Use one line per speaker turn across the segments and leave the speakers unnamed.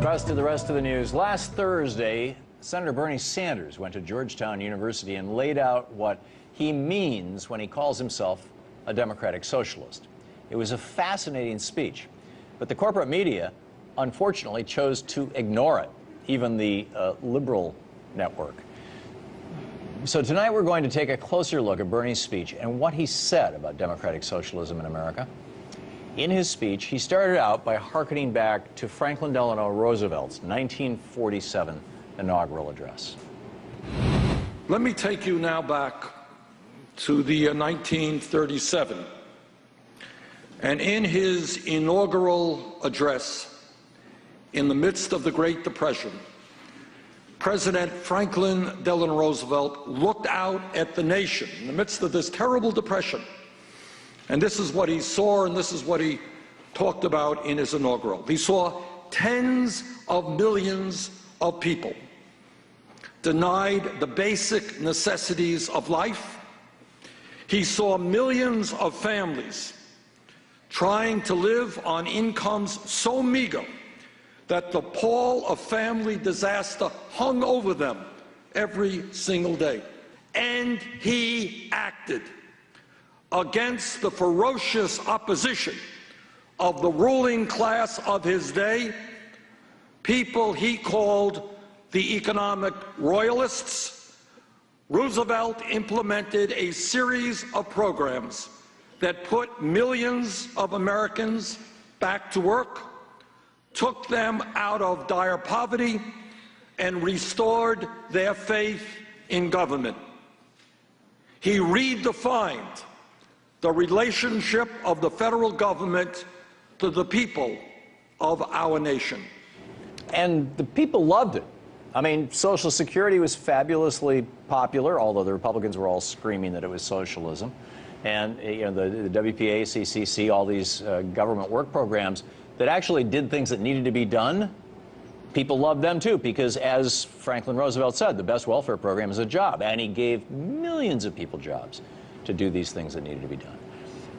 And the rest of the news. Last Thursday, Senator Bernie Sanders went to Georgetown University and laid out what he means when he calls himself a democratic socialist. It was a fascinating speech, but the corporate media, unfortunately, chose to ignore it, even the liberal network. So tonight we're going to take a closer look at Bernie's speech and what he said about democratic socialism in America. In his speech, he started out by hearkening back to Franklin Delano Roosevelt's 1947 inaugural address.
Let me take you now back to the 1937. And in his inaugural address, in the midst of the Great Depression, President Franklin Delano Roosevelt looked out at the nation in the midst of this terrible depression. And this is what he saw, and this is what he talked about in his inaugural. He saw tens of millions of people denied the basic necessities of life. He saw millions of families trying to live on incomes so meager that the pall of family disaster hung over them every single day. And he acted against the ferocious opposition of the ruling class of his day, people he called the economic royalists. Roosevelt implemented a series of programs that put millions of Americans back to work, took them out of dire poverty, and restored their faith in government. He redefined the relationship of the federal government to the people of our nation.
And the people loved it. I mean, Social Security was fabulously popular, although the Republicans were all screaming that it was socialism. And you know, the WPA, CCC, all these government work programs that actually did things that needed to be done, people loved them too, because as Franklin Roosevelt said, the best welfare program is a job, and he gave millions of people jobs to do these things that needed to be done.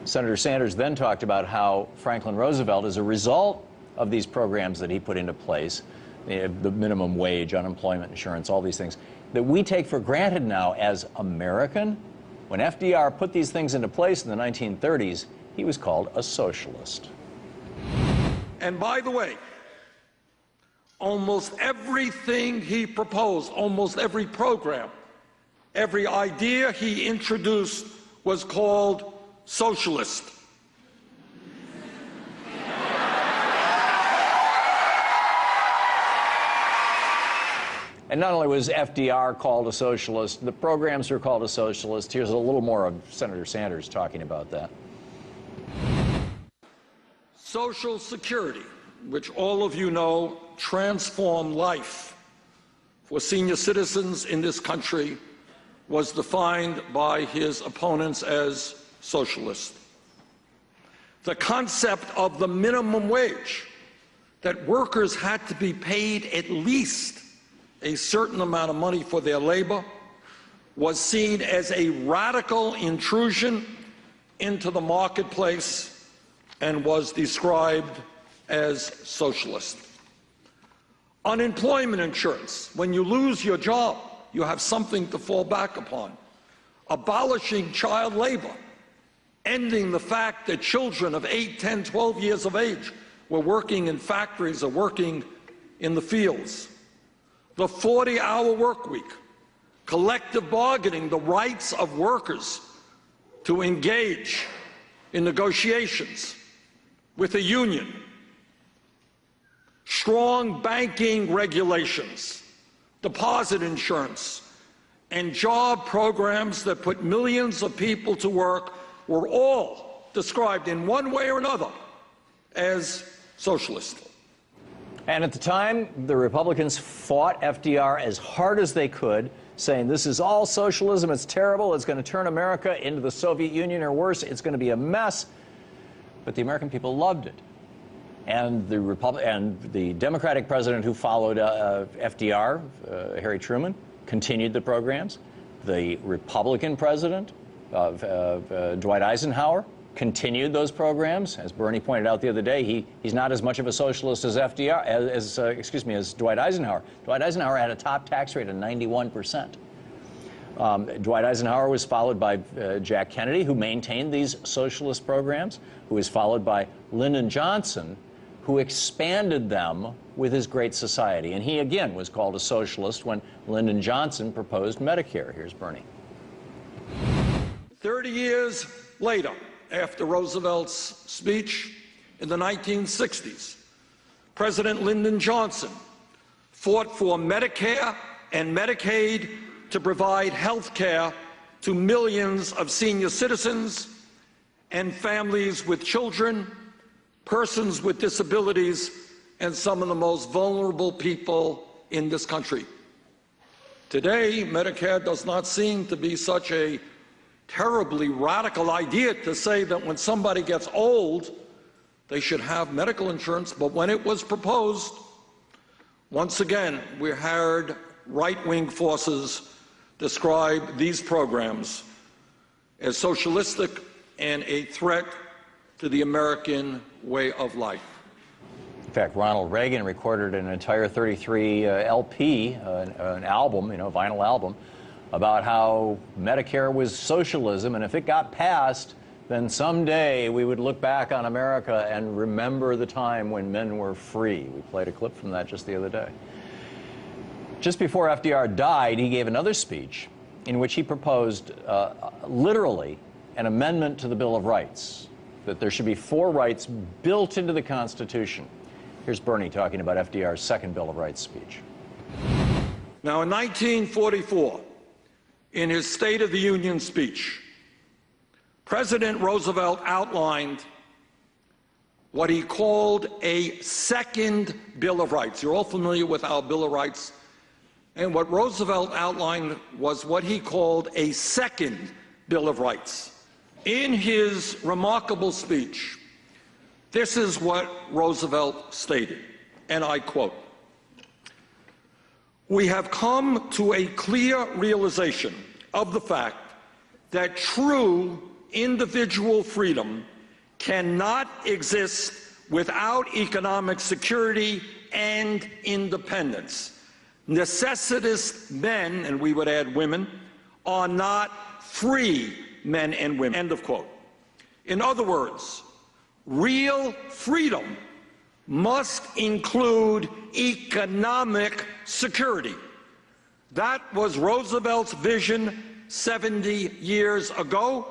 Senator Sanders then talked about how Franklin Roosevelt, as a result of these programs that he put into place, the minimum wage, unemployment insurance, all these things, that we take for granted now as American. When FDR put these things into place in the 1930s, he was called a socialist.
And by the way, almost everything he proposed, almost every program, every idea he introduced was called socialist.
And not only was FDR called a socialist, the programs were called a socialist. Here's a little more of Senator Sanders talking about that.
Social Security, which all of you know transformed life for senior citizens in this country, was defined by his opponents as socialist. The concept of the minimum wage, that workers had to be paid at least a certain amount of money for their labor, was seen as a radical intrusion into the marketplace and was described as socialist. Unemployment insurance, when you lose your job, you have something to fall back upon. Abolishing child labor, ending the fact that children of 8, 10, 12 years of age were working in factories or working in the fields. The 40-hour work week, collective bargaining, the rights of workers to engage in negotiations with a union, strong banking regulations, deposit insurance, and job programs that put millions of people to work were all described in one way or another as socialist.
And at the time, the Republicans fought FDR as hard as they could, saying this is all socialism, it's terrible, it's going to turn America into the Soviet Union or worse, it's going to be a mess. But the American people loved it. And the Democratic president who followed FDR, Harry Truman, continued the programs. The Republican president, Dwight Eisenhower, continued those programs. As Bernie pointed out the other day, he's not as much of a socialist as FDR, as Dwight Eisenhower. Dwight Eisenhower had a top tax rate of 91%. Dwight Eisenhower was followed by Jack Kennedy, who maintained these socialist programs, who was followed by Lyndon Johnson, who expanded them with his Great Society. And he, again, was called a socialist when Lyndon Johnson proposed Medicare. Here's Bernie.
30 years later, after Roosevelt's speech in the 1960s, President Lyndon Johnson fought for Medicare and Medicaid to provide health care to millions of senior citizens and families with children, persons with disabilities, and some of the most vulnerable people in this country. Today, Medicare does not seem to be such a terribly radical idea to say that when somebody gets old, they should have medical insurance. But when it was proposed, once again, we heard right-wing forces describe these programs as socialistic and a threat to the American way of life.
In fact, Ronald Reagan recorded an entire 33 LP, an album, vinyl album, about how Medicare was socialism, and if it got passed, then someday we would look back on America and remember the time when men were free. We played a clip from that just the other day. Just before FDR died, he gave another speech in which he proposed literally an amendment to the Bill of Rights, that there should be 4 rights built into the Constitution. Here's Bernie talking about FDR's second Bill of Rights speech.
Now, in 1944, in his State of the Union speech, President Roosevelt outlined what he called a second Bill of Rights. You're all familiar with our Bill of Rights. And what Roosevelt outlined was what he called a second Bill of Rights. In his remarkable speech, this is what Roosevelt stated, and I quote, "We have come to a clear realization of the fact that true individual freedom cannot exist without economic security and independence. Necessitous men," and we would add women, "are not free men and women." End of quote. In other words, real freedom must include economic security. That was Roosevelt's vision 70 years ago.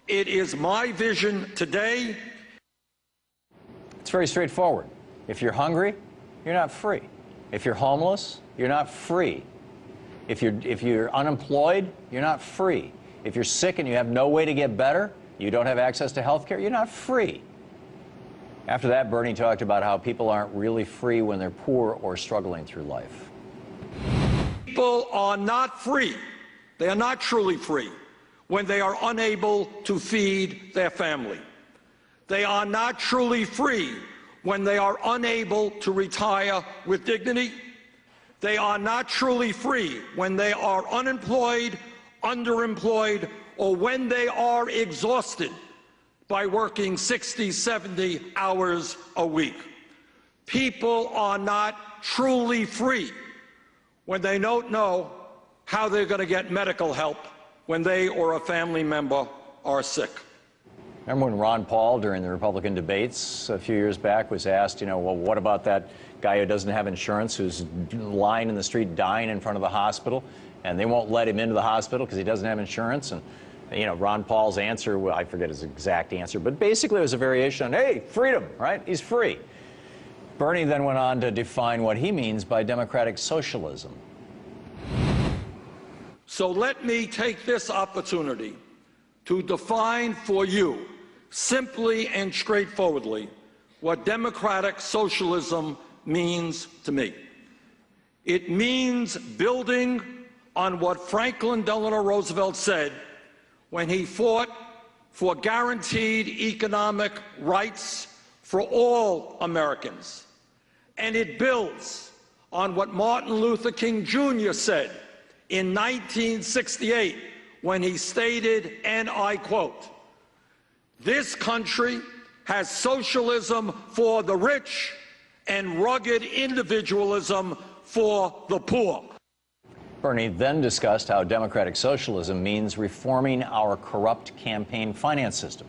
It is my vision today.
It's very straightforward. If you're hungry, you're not free. If you're homeless, you're not free. If you're unemployed, you're not free. If you're sick and you have no way to get better, you don't have access to health care, you're not free. After that, Bernie talked about how people aren't really free when they're poor or struggling through life.
People are not free. They are not truly free when they are unable to feed their family. They are not truly free when they are unable to retire with dignity. They are not truly free when they are unemployed, underemployed, or when they are exhausted by working 60, 70 hours a week. People are not truly free when they don't know how they're going to get medical help when they or a family member are sick.
Remember when Ron Paul, during the Republican debates a few years back, was asked, well, what about that guy who doesn't have insurance, who's lying in the street dying in front of the hospital, and they won't let him into the hospital because he doesn't have insurance? And Ron Paul's answer, well, I forget his exact answer, but basically it was a variation on, hey, freedom, right? He's free. Bernie then went on to define what he means by democratic socialism.
So let me take this opportunity to define for you, simply and straightforwardly, what democratic socialism means to me. It means building on what Franklin Delano Roosevelt said when he fought for guaranteed economic rights for all Americans. And it builds on what Martin Luther King Jr. said in 1968 when he stated, and I quote, This country has socialism for the rich and rugged individualism for the poor.
Bernie then discussed how democratic socialism means reforming our corrupt campaign finance system.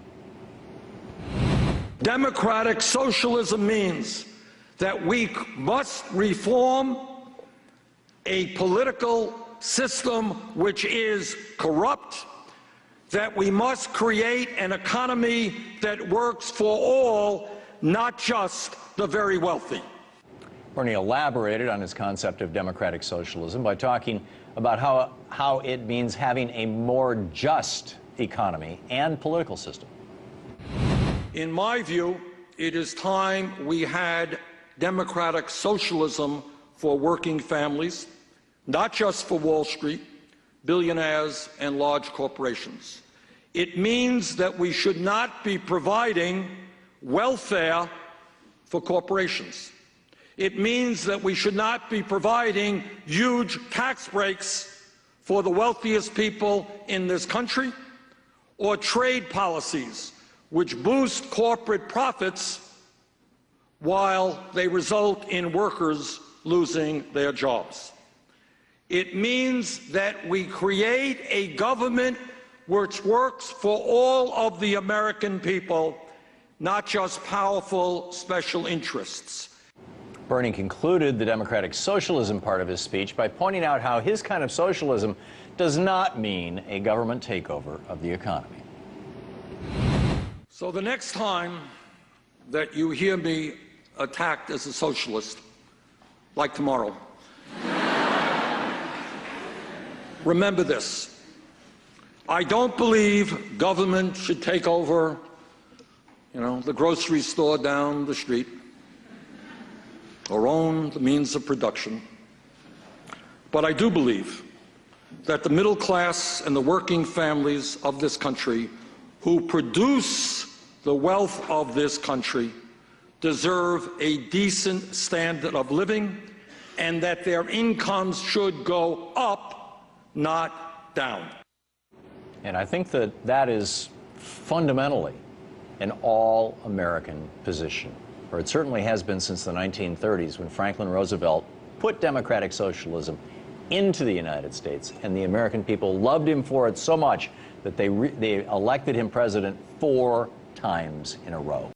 Democratic socialism means that we must reform a political system which is corrupt, that we must create an economy that works for all, not just the very wealthy.
Bernie elaborated on his concept of democratic socialism by talking about how it means having a more just economy and political system.
In my view, it is time we had democratic socialism for working families, not just for Wall Street, billionaires, and large corporations. It means that we should not be providing welfare for corporations. It means that we should not be providing huge tax breaks for the wealthiest people in this country, or trade policies which boost corporate profits while they result in workers losing their jobs. It means that we create a government which works for all of the American people, not just powerful special interests.
Bernie concluded the democratic socialism part of his speech by pointing out how his kind of socialism does not mean a government takeover of the economy.
So the next time that you hear me attacked as a socialist, like tomorrow, remember this. I don't believe government should take over, the grocery store down the street, or own the means of production. But I do believe that the middle class and the working families of this country who produce the wealth of this country deserve a decent standard of living, and that their incomes should go up, not down.
And I think that that is fundamentally an all-American position, or it certainly has been since the 1930s, when Franklin Roosevelt put democratic socialism into the United States, and the American people loved him for it so much that they elected him president 4 times in a row.